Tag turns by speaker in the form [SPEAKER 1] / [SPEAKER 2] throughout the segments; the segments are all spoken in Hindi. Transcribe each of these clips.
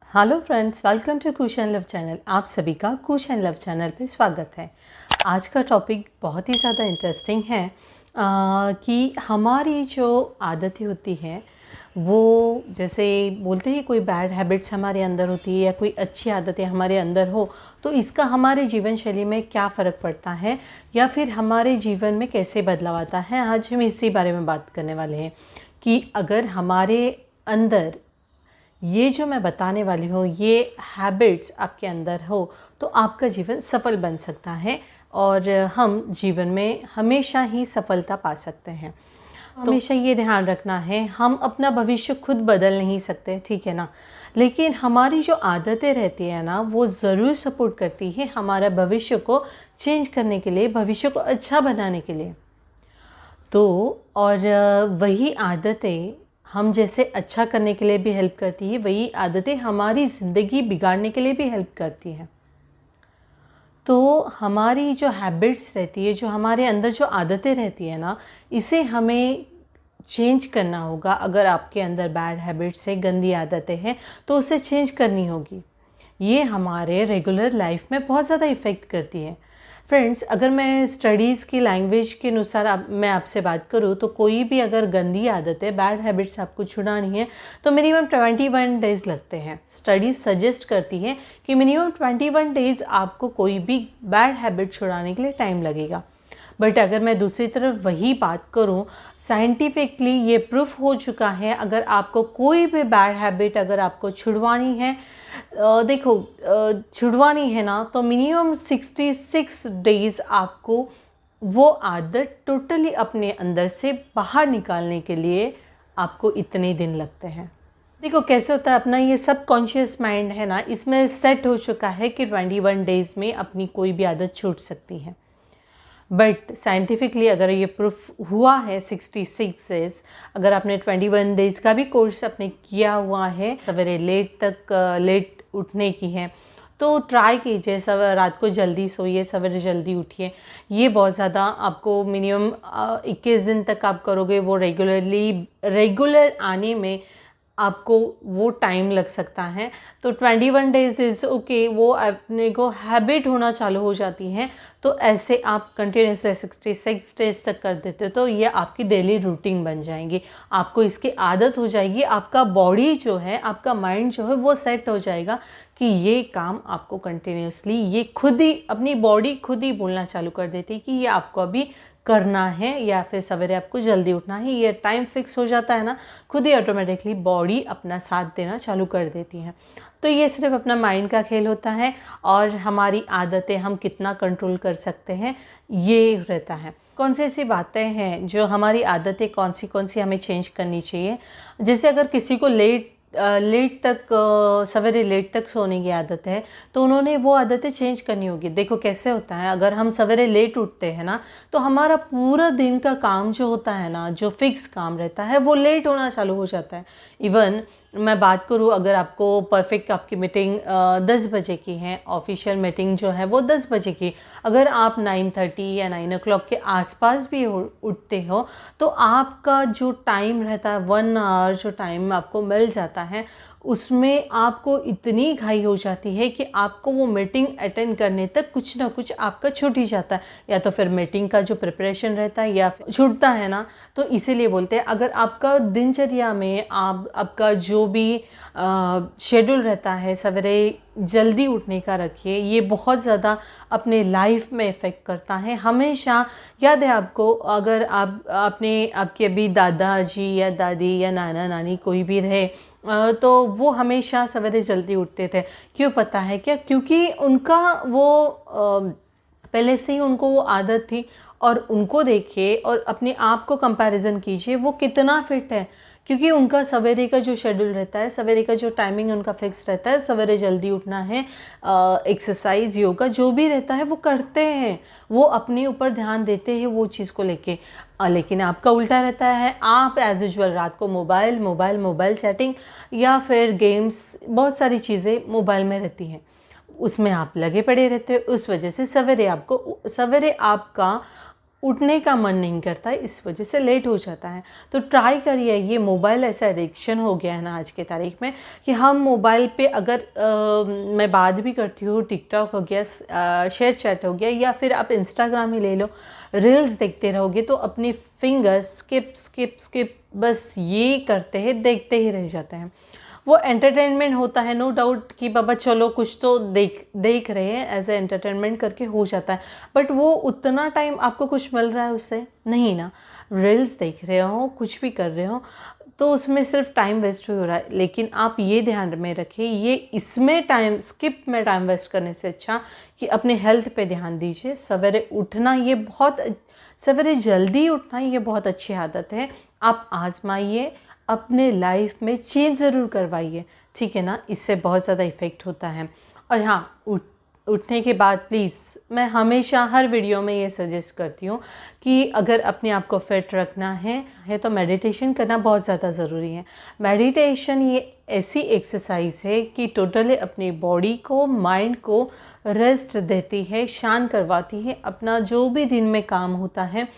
[SPEAKER 1] Hello friends, welcome to Kush and Luv channel. आप सभी का कुश एंड लव चैनल पे स्वागत है। आज का टॉपिक बहुत ही ज़्यादा इंटरेस्टिंग है कि हमारी जो आदतें होती हैं वो, जैसे बोलते हैं कोई बैड हैबिट्स हमारे अंदर होती है या कोई अच्छी आदतें हमारे अंदर हो तो इसका हमारे जीवन शैली में क्या फ़र्क पड़ता है या फिर हमारे जीवन में कैसे बदलाव आता है। आज हम इसी बारे में बात करने वाले हैं कि अगर हमारे अंदर ये जो मैं बताने वाली हूँ ये हैबिट्स आपके अंदर हो तो आपका जीवन सफल बन सकता है और हम जीवन में हमेशा ही सफलता पा सकते हैं। हमेशा ये ध्यान रखना है, हम अपना भविष्य खुद बदल नहीं सकते, ठीक है ना, लेकिन हमारी जो आदतें रहती है ना वो ज़रूर सपोर्ट करती है हमारा भविष्य को चेंज करने के लिए, भविष्य को अच्छा बनाने के लिए। तो और वही आदतें हम जैसे अच्छा करने के लिए भी हेल्प करती है, वही आदतें हमारी ज़िंदगी बिगाड़ने के लिए भी हेल्प करती हैं। तो हमारी जो हैबिट्स रहती है, जो हमारे अंदर जो आदतें रहती है ना, इसे हमें चेंज करना होगा। अगर आपके अंदर बैड हैबिट्स है, गंदी आदतें हैं, तो उसे चेंज करनी होगी। ये हमारे रेगुलर लाइफ में बहुत ज़्यादा इफ़ेक्ट करती है। फ्रेंड्स, अगर मैं स्टडीज़ की लैंग्वेज के अनुसार मैं आपसे बात करूँ तो कोई भी अगर गंदी आदत है, बैड हैबिट्स आपको छुड़ानी है तो मिनिमम 21 डेज़ लगते हैं। स्टडीज़ सजेस्ट करती है कि मिनिमम 21 डेज़ आपको कोई भी बैड हैबिट छुड़ाने के लिए टाइम लगेगा। बट अगर मैं दूसरी तरफ वही बात करूं, साइंटिफिकली ये प्रूफ हो चुका है, अगर आपको कोई भी बैड हैबिट अगर आपको छुड़वानी है, छुड़वानी है ना, तो मिनिमम 66 डेज़ आपको वो आदत टोटली अपने अंदर से बाहर निकालने के लिए आपको इतने दिन लगते हैं। देखो कैसे होता है, अपना ये सब कॉन्शियस माइंड है ना, इसमें सेट हो चुका है कि 21 डेज़ में अपनी कोई भी आदत छूट सकती है। बट साइंटिफिकली अगर ये प्रूफ हुआ है 66 डेज़, अगर आपने 21 डेज़ का भी कोर्स आपने किया हुआ है, सवेरे लेट उठने की है, तो ट्राई कीजिए, सब रात को जल्दी सोइए, सवेरे जल्दी उठिए। ये बहुत ज़्यादा आपको मिनिमम 21 दिन तक आप करोगे, वो रेगुलर आने में आपको वो टाइम लग सकता है। तो 21 डेज़ इज़ ओके, वो अपने को हैबिट होना चालू हो जाती है। तो ऐसे आप कंटिन्यूसली 66 डेज तक कर देते हो तो ये आपकी डेली रूटीन बन जाएंगी, आपको इसकी आदत हो जाएगी। आपका बॉडी जो है, आपका माइंड जो है वो सेट हो जाएगा कि ये काम आपको कंटिन्यूसली, ये खुद ही अपनी बॉडी खुद ही बोलना चालू कर देती है कि ये आपको अभी करना है या फिर सवेरे आपको जल्दी उठना है। ये टाइम फिक्स हो जाता है ना, खुद ही ऑटोमेटिकली बॉडी अपना साथ देना चालू कर देती है। तो ये सिर्फ अपना माइंड का खेल होता है और हमारी आदतें हम कितना कंट्रोल कर सकते हैं ये रहता है। कौन सी ऐसी बातें हैं जो हमारी आदतें कौन सी हमें चेंज करनी चाहिए। जैसे अगर किसी को सवेरे लेट तक सोने की आदत है तो उन्होंने वो आदतें चेंज करनी होगी। देखो कैसे होता है, अगर हम सवेरे लेट उठते हैं ना तो हमारा पूरा दिन का काम जो होता है ना, जो फिक्स काम रहता है वो लेट होना चालू हो जाता है। इवन मैं बात करूँ, अगर आपको परफेक्ट आपकी मीटिंग 10 बजे की है, ऑफिशियल मीटिंग जो है वो 10 बजे की, अगर आप 9:30 या 9 o'clock के आसपास भी उठते हो तो आपका जो टाइम रहता है, 1 आवर जो टाइम आपको मिल जाता है, उसमें आपको इतनी घाई हो जाती है कि आपको वो मीटिंग अटेंड करने तक कुछ ना कुछ आपका छूट ही जाता है, या तो फिर मीटिंग का जो प्रिपरेशन रहता है या छूटता है ना। तो इसीलिए बोलते हैं, अगर आपका दिनचर्या में आपका जो भी शेड्यूल रहता है सवेरे जल्दी उठने का रखिए, ये बहुत ज़्यादा अपने लाइफ में इफ़ेक्ट करता है। हमेशा याद है आपको, अगर आपके अभी दादाजी या दादी या नाना नानी कोई भी रहे तो वो हमेशा सवेरे जल्दी उठते थे। क्यों पता है क्या? क्योंकि उनका वो पहले से ही उनको वो आदत थी। और उनको देखिए और अपने आप को कंपैरिजन कीजिए, वो कितना फिट है, क्योंकि उनका सवेरे का जो शेड्यूल रहता है, सवेरे का जो टाइमिंग उनका फिक्स रहता है, सवेरे जल्दी उठना है, एक्सरसाइज योगा जो भी रहता है वो करते हैं, वो अपने ऊपर ध्यान देते हैं वो चीज़ को लेके। लेकिन आपका उल्टा रहता है, आप एज यूजुअल रात को मोबाइल चैटिंग या फिर गेम्स, बहुत सारी चीज़ें मोबाइल में रहती हैं, उसमें आप लगे पड़े रहते हो। उस वजह से सवेरे आपका उठने का मन नहीं करता है, इस वजह से लेट हो जाता है। तो ट्राई करिए, ये मोबाइल ऐसा एडिक्शन हो गया है ना आज के तारीख में कि हम मोबाइल पे अगर मैं बात भी करती हूँ, टिकटॉक हो गया, शेयर चैट हो गया, या फिर आप इंस्टाग्राम ही ले लो, रील्स देखते रहोगे तो अपनी फिंगर्स स्किप स्किप स्किप बस ये करते हैं, देखते ही रह जाते हैं। वो एंटरटेनमेंट होता है, नो डाउट कि बाबा चलो कुछ तो देख रहे हैं, एज ए एंटरटेनमेंट करके हो जाता है, बट वो उतना टाइम आपको कुछ मिल रहा है उससे नहीं ना। रील्स देख रहे हो, कुछ भी कर रहे हो, तो उसमें सिर्फ टाइम वेस्ट हो रहा है। लेकिन आप ये ध्यान में रखिए, ये इसमें टाइम स्किप में टाइम वेस्ट करने से अच्छा कि अपने हेल्थ पे ध्यान दीजिए। सवेरे उठना, ये बहुत सवेरे जल्दी उठना ये बहुत अच्छी आदत है, आप आजमाइए, अपने लाइफ में चेंज ज़रूर करवाइए, ठीक है ना। इससे बहुत ज़्यादा इफ़ेक्ट होता है। और हाँ, उठने के बाद प्लीज़, मैं हमेशा हर वीडियो में ये सजेस्ट करती हूँ कि अगर अपने आप को फिट रखना है तो मेडिटेशन करना बहुत ज़्यादा ज़रूरी है। मेडिटेशन ये ऐसी एक्सरसाइज है कि टोटली अपनी बॉडी को, माइंड को रेस्ट देती है, शांत करवाती है। अपना जो भी दिन में काम होता है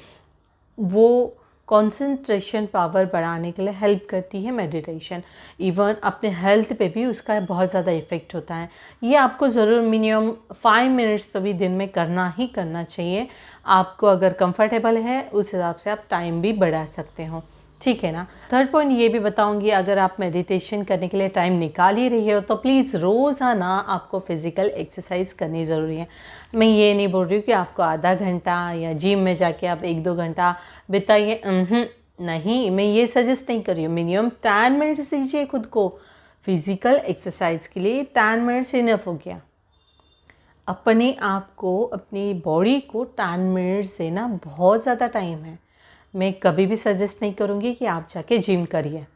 [SPEAKER 1] वो कंसंट्रेशन पावर बढ़ाने के लिए हेल्प करती है मेडिटेशन। इवन अपने हेल्थ पे भी उसका बहुत ज़्यादा इफ़ेक्ट होता है। ये आपको ज़रूर मिनिमम 5 मिनट्स तो भी दिन में करना ही करना चाहिए। आपको अगर कंफर्टेबल है उस हिसाब से आप टाइम भी बढ़ा सकते हो, ठीक है ना। थर्ड पॉइंट ये भी बताऊंगी, अगर आप मेडिटेशन करने के लिए टाइम निकाल ही रही हो तो प्लीज़ रोज़ाना आपको फ़िज़िकल एक्सरसाइज करनी ज़रूरी है। मैं ये नहीं बोल रही हूँ कि आपको आधा घंटा या जिम में जाके आप 1-2 घंटा बिताइए, नहीं, मैं ये सजेस्ट नहीं कर रही हूँ। मिनिमम 10 मिनट्स दीजिए खुद को फिज़िकल एक्सरसाइज के लिए। 10 मिनट्स इनफ हो गया। अपने आप को, अपनी बॉडी को 10 मिनट्स देना बहुत ज़्यादा टाइम है। मैं कभी भी सजेस्ट नहीं करूँगी कि आप जाके जिम करिए।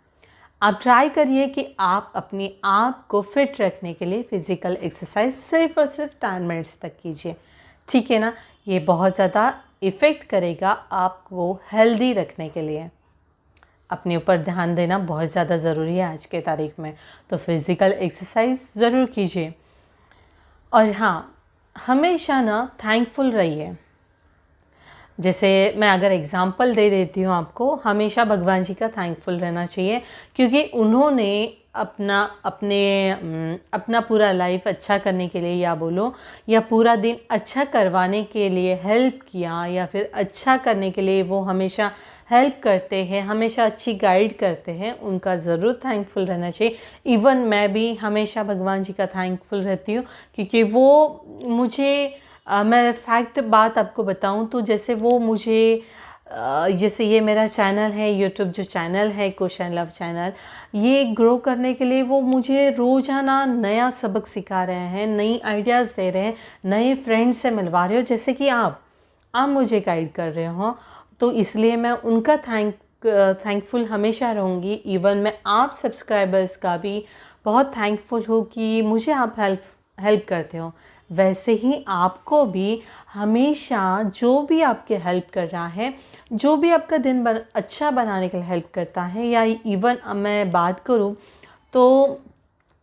[SPEAKER 1] आप ट्राई करिए कि आप अपने आप को फिट रखने के लिए फ़िज़िकल एक्सरसाइज सिर्फ और सिर्फ 10 मिनट्स तक कीजिए, ठीक है ना। ये बहुत ज़्यादा इफ़ेक्ट करेगा आपको हेल्दी रखने के लिए। अपने ऊपर ध्यान देना बहुत ज़्यादा ज़रूरी है आज के तारीख में, तो फ़िज़िकल एक्सरसाइज ज़रूर कीजिए। और हाँ, हमेशा ना थैंकफुल रहिए। जैसे मैं अगर एग्ज़ाम्पल दे देती हूँ आपको, हमेशा भगवान जी का थैंकफुल रहना चाहिए, क्योंकि उन्होंने अपना पूरा लाइफ अच्छा करने के लिए, या बोलो या पूरा दिन अच्छा करवाने के लिए हेल्प किया, या फिर अच्छा करने के लिए वो हमेशा हेल्प करते हैं, हमेशा अच्छी गाइड करते हैं। उनका ज़रूर थैंकफुल रहना चाहिए। इवन मैं भी हमेशा भगवान जी का थैंकफुल रहती हूँ, क्योंकि वो मुझे मैं फैक्ट बात आपको बताऊं तो जैसे वो मुझे जैसे ये मेरा चैनल है, यूट्यूब जो चैनल है कुश एंड लव चैनल, ये ग्रो करने के लिए वो मुझे रोज़ाना नया सबक सिखा रहे हैं, नई आइडियाज़ दे रहे हैं, नए फ्रेंड्स से मिलवा रहे हो, जैसे कि आप मुझे गाइड कर रहे हो। तो इसलिए मैं उनका थैंकफुल हमेशा रहूँगी। इवन मैं आप सब्सक्राइबर्स का भी बहुत थैंकफुल हूँ कि मुझे आप हेल्प करते हो। वैसे ही आपको भी हमेशा जो भी आपके हेल्प कर रहा है, जो भी आपका दिन अच्छा बनाने के लिए हेल्प करता है, या इवन मैं बात करूँ तो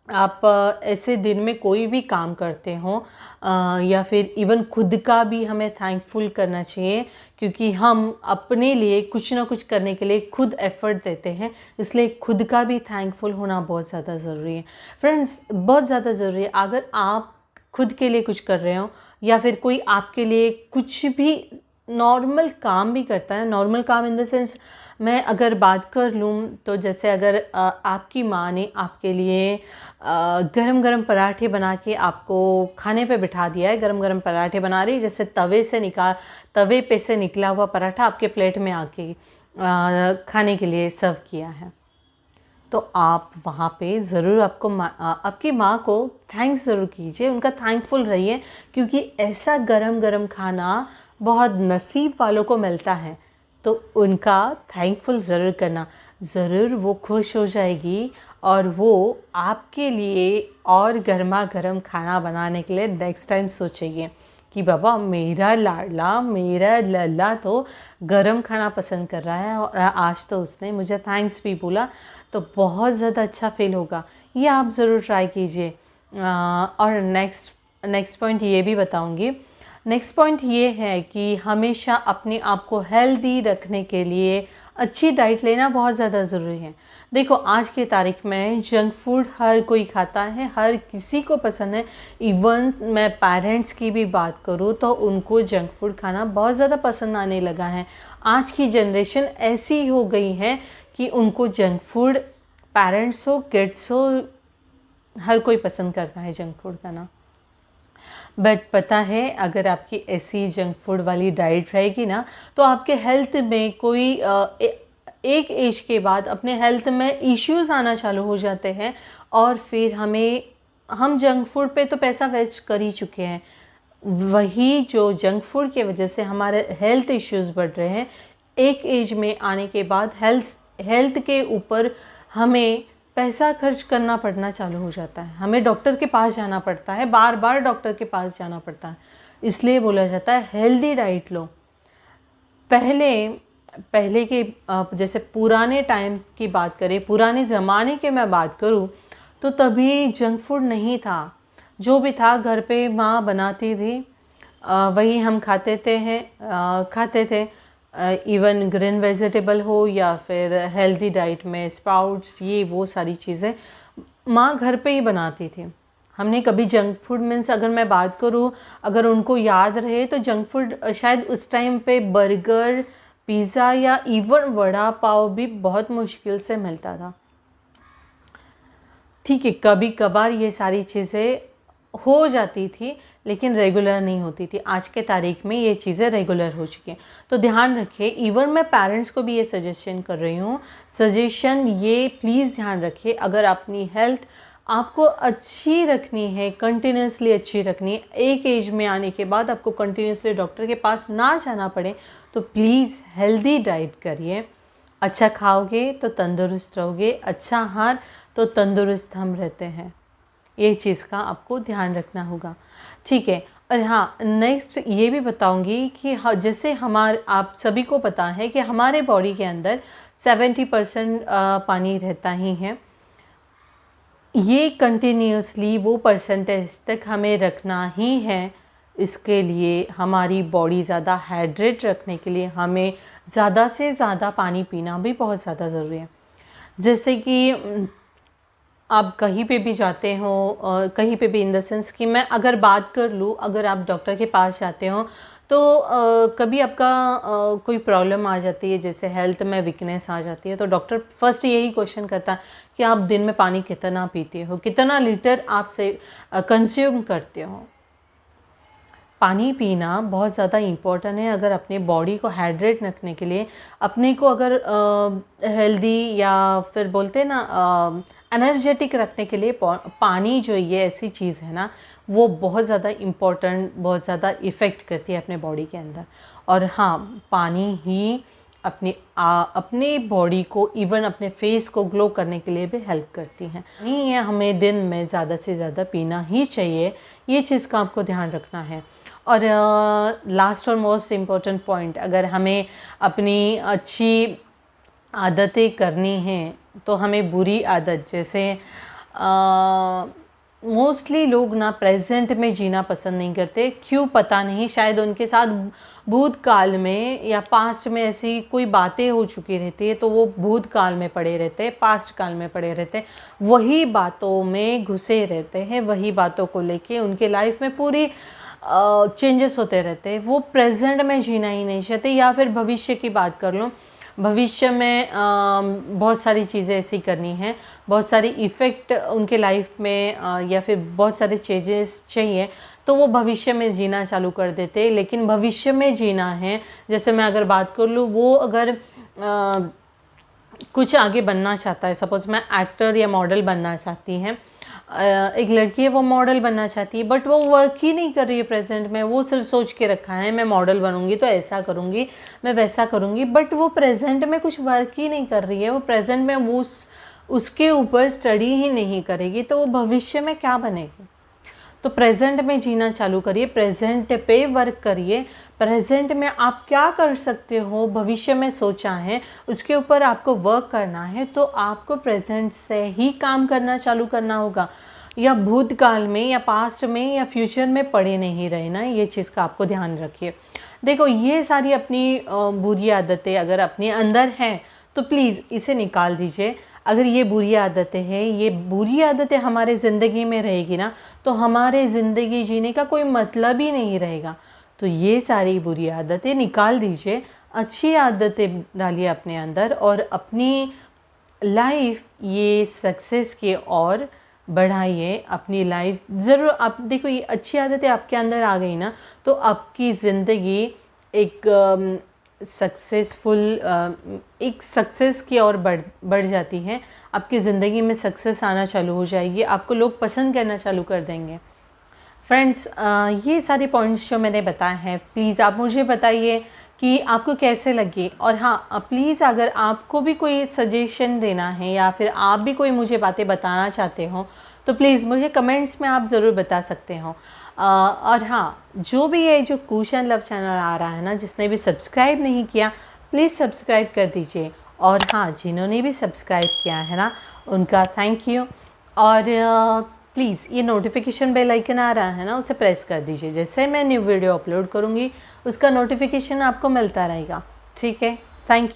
[SPEAKER 1] आप ऐसे दिन में कोई भी काम करते हो, या फिर इवन खुद का भी हमें थैंकफुल करना चाहिए, क्योंकि हम अपने लिए कुछ ना कुछ करने के लिए खुद एफर्ट देते हैं, इसलिए खुद का भी थैंकफुल होना बहुत ज़्यादा ज़रूरी है फ्रेंड्स, बहुत ज़्यादा ज़रूरी है। अगर आप खुद के लिए कुछ कर रहे हो, या फिर कोई आपके लिए कुछ भी नॉर्मल काम भी करता है, नॉर्मल काम इन द सेंस मैं अगर बात कर लूँ तो जैसे अगर आपकी माँ ने आपके लिए गरम गरम पराठे बना के आपको खाने पे बिठा दिया है, गरम गरम पराठे बना रही, जैसे तवे पे से निकला हुआ पराठा आपके प्लेट में आके खाने के लिए सर्व किया है, तो आप वहाँ पे ज़रूर आपकी माँ को थैंक्स ज़रूर कीजिए, उनका थैंकफुल रहिए, क्योंकि ऐसा गरम गरम खाना बहुत नसीब वालों को मिलता है। तो उनका थैंकफुल ज़रूर करना, ज़रूर वो खुश हो जाएगी और वो आपके लिए और गर्मा गर्म खाना बनाने के लिए नेक्स्ट टाइम सोचेगी कि बाबा मेरा लाडला, मेरा लल्ला तो गरम खाना पसंद कर रहा है और आज तो उसने मुझे थैंक्स भी बोला, तो बहुत ज़्यादा अच्छा फील होगा। ये आप ज़रूर ट्राई कीजिए। और नेक्स्ट पॉइंट ये भी बताऊंगी, नेक्स्ट पॉइंट ये है कि हमेशा अपने आप को हेल्दी रखने के लिए अच्छी डाइट लेना बहुत ज़्यादा ज़रूरी है। देखो आज की तारीख में जंक फूड हर कोई खाता है, हर किसी को पसंद है। इवन मैं पेरेंट्स की भी बात करूँ तो उनको जंक फूड खाना बहुत ज़्यादा पसंद आने लगा है। आज की जनरेशन ऐसी हो गई है कि उनको जंक फूड, पेरेंट्स हो, किड्स हो, हर कोई पसंद करता है जंक फूड खाना। बट पता है अगर आपकी ऐसी जंक फूड वाली डाइट रहेगी ना तो आपके हेल्थ में कोई एक एज के बाद अपने हेल्थ में इश्यूज़ आना चालू हो जाते हैं और फिर हम जंक फूड पे तो पैसा वेस्ट कर ही चुके हैं। वही जो जंक फूड की वजह से हमारे हेल्थ इश्यूज़ बढ़ रहे हैं, एक एज में आने के बाद हेल्थ के ऊपर हमें पैसा खर्च करना पड़ना चालू हो जाता है। हमें डॉक्टर के पास जाना पड़ता है, बार बार डॉक्टर के पास जाना पड़ता है। इसलिए बोला जाता है हेल्दी डाइट लो। पहले के जैसे पुराने टाइम की बात करें, पुराने ज़माने के मैं बात करूं तो तभी जंक फूड नहीं था। जो भी था घर पे माँ बनाती थी, वही हम खाते थे। इवन ग्रीन वेजिटेबल हो या फिर हेल्दी डाइट में स्प्राउट्स, ये वो सारी चीज़ें माँ घर पे ही बनाती थी। हमने कभी जंक फूड मीन्स अगर मैं बात करूँ, अगर उनको याद रहे तो जंक फूड शायद उस टाइम पे बर्गर, पिज़्ज़ा या इवन वड़ा पाव भी बहुत मुश्किल से मिलता था। ठीक है, कभी कभार ये सारी चीज़ें हो जाती थी लेकिन रेगुलर नहीं होती थी। आज के तारीख में ये चीज़ें रेगुलर हो चुकी हैं। तो ध्यान रखिए, इवन मैं पेरेंट्स को भी ये सजेशन कर रही हूँ, ये प्लीज़ ध्यान रखिए, अगर अपनी हेल्थ आपको अच्छी रखनी है, कंटिन्यूसली अच्छी रखनी है, एक एज में आने के बाद आपको कंटिन्यूसली डॉक्टर के पास ना जाना पड़े, तो प्लीज़ हेल्दी डाइट करिए। अच्छा खाओगे तो तंदुरुस्त रहोगे, अच्छा आहार तो तंदुरुस्त हम रहते हैं। ये चीज़ का आपको ध्यान रखना होगा, ठीक है। और हाँ, नेक्स्ट ये भी बताऊंगी कि जैसे आप सभी को पता है कि हमारे बॉडी के अंदर 70% पानी रहता ही है। ये कंटिन्यूसली वो परसेंटेज तक हमें रखना ही है। इसके लिए हमारी बॉडी ज़्यादा हाइड्रेट रखने के लिए हमें ज़्यादा से ज़्यादा पानी पीना भी बहुत ज़्यादा ज़रूरी है। जैसे कि आप कहीं पे भी जाते हो, कहीं पे भी इन द सेंस कि मैं अगर बात कर लूँ, अगर आप डॉक्टर के पास जाते हो तो कभी आपका कोई प्रॉब्लम आ जाती है, जैसे हेल्थ में वीकनेस आ जाती है, तो डॉक्टर फर्स्ट यही क्वेश्चन करता है कि आप दिन में पानी कितना पीते हो, कितना लीटर आप से कंज्यूम करते हो। पानी पीना बहुत ज़्यादा इम्पोर्टेंट है अगर अपने बॉडी को हाइड्रेट रखने के लिए, अपने को अगर हेल्दी या फिर बोलते हैं ना एनर्जेटिक रखने के लिए। पानी जो ये ऐसी चीज़ है ना, वो बहुत ज़्यादा इम्पोर्टेंट, बहुत ज़्यादा इफ़ेक्ट करती है अपने बॉडी के अंदर। और हाँ, पानी ही अपने बॉडी को, इवन अपने फेस को ग्लो करने के लिए भी हेल्प करती हैं। नहीं है, हमें दिन में ज़्यादा से ज़्यादा पीना ही चाहिए, ये चीज़ का आपको ध्यान रखना है। और लास्ट और मोस्ट इम्पॉर्टेंट पॉइंट, अगर हमें अपनी अच्छी आदतें करनी हैं तो हमें बुरी आदत, जैसे मोस्टली लोग ना प्रेजेंट में जीना पसंद नहीं करते। क्यों पता नहीं, शायद उनके साथ भूतकाल में या पास्ट में ऐसी कोई बातें हो चुकी रहती है तो वो भूतकाल में पड़े रहते हैं, पास्ट काल में पड़े रहते हैं, वही बातों में घुसे रहते हैं, वही बातों को लेके उनके लाइफ में पूरी चेंजेस होते रहते हैं। वो प्रेजेंट में जीना ही नहीं चाहते। या फिर भविष्य की बात कर लूँ, भविष्य में बहुत सारी चीज़ें ऐसी करनी हैं, बहुत सारी इफ़ेक्ट उनके लाइफ में या फिर बहुत सारे चेंजेस चाहिए, तो वो भविष्य में जीना चालू कर देते। लेकिन भविष्य में जीना है, जैसे मैं अगर बात कर लूँ, वो अगर कुछ आगे बनना चाहता है, सपोज़ मैं एक्टर या मॉडल बनना चाहती हैं, एक लड़की है वो मॉडल बनना चाहती है, बट वो वर्क ही नहीं कर रही है प्रेजेंट में। वो सिर्फ सोच के रखा है मैं मॉडल बनूंगी तो ऐसा करूंगी, मैं वैसा करूंगी, बट वो प्रेजेंट में कुछ वर्क ही नहीं कर रही है। वो प्रेजेंट में वो उसके ऊपर स्टडी ही नहीं करेगी तो वो भविष्य में क्या बनेगी। तो प्रेजेंट में जीना चालू करिए, प्रेजेंट पे वर्क करिए। प्रेजेंट में आप क्या कर सकते हो, भविष्य में सोचा है, उसके ऊपर आपको वर्क करना है, तो आपको प्रेजेंट से ही काम करना चालू करना होगा। या भूतकाल में या पास्ट में या फ्यूचर में पड़े नहीं रहना, ये चीज़ का आपको ध्यान रखिए। देखो ये सारी अपनी बुरी आदतें अगर अपने अंदर हैं तो प्लीज़ इसे निकाल दीजिए। अगर ये बुरी आदतें हैं, ये बुरी आदतें हमारे ज़िंदगी में रहेगी ना तो हमारे ज़िंदगी जीने का कोई मतलब ही नहीं रहेगा। तो ये सारी बुरी आदतें निकाल दीजिए, अच्छी आदतें डालिए अपने अंदर और अपनी लाइफ ये सक्सेस की ओर बढ़ाइए। अपनी लाइफ ज़रूर आप देखो, ये अच्छी आदतें आपके अंदर आ गई ना तो आपकी ज़िंदगी एक सक्सेसफुल एक सक्सेस की ओर बढ़ जाती है। आपकी ज़िंदगी में सक्सेस आना चालू हो जाएगी, आपको लोग पसंद करना चालू कर देंगे। फ्रेंड्स, ये सारे पॉइंट्स जो मैंने बताए हैं प्लीज़ आप मुझे बताइए कि आपको कैसे लगे। और हाँ प्लीज़ अगर आपको भी कोई सजेशन देना है या फिर आप भी कोई मुझे बातें बताना चाहते हो तो प्लीज़ मुझे कमेंट्स में आप ज़रूर बता सकते हो। और हाँ, जो भी ये जो कुश एंड लव चैनल आ रहा है ना, जिसने भी सब्सक्राइब नहीं किया प्लीज़ सब्सक्राइब कर दीजिए। और हाँ, जिन्होंने भी सब्सक्राइब किया है ना उनका थैंक यू। और प्लीज़ ये नोटिफिकेशन बेल आइकन आ रहा है ना, उसे प्रेस कर दीजिए। जैसे मैं न्यू वीडियो अपलोड करूँगी उसका नोटिफिकेशन आपको मिलता रहेगा। ठीक है, थैंक यू।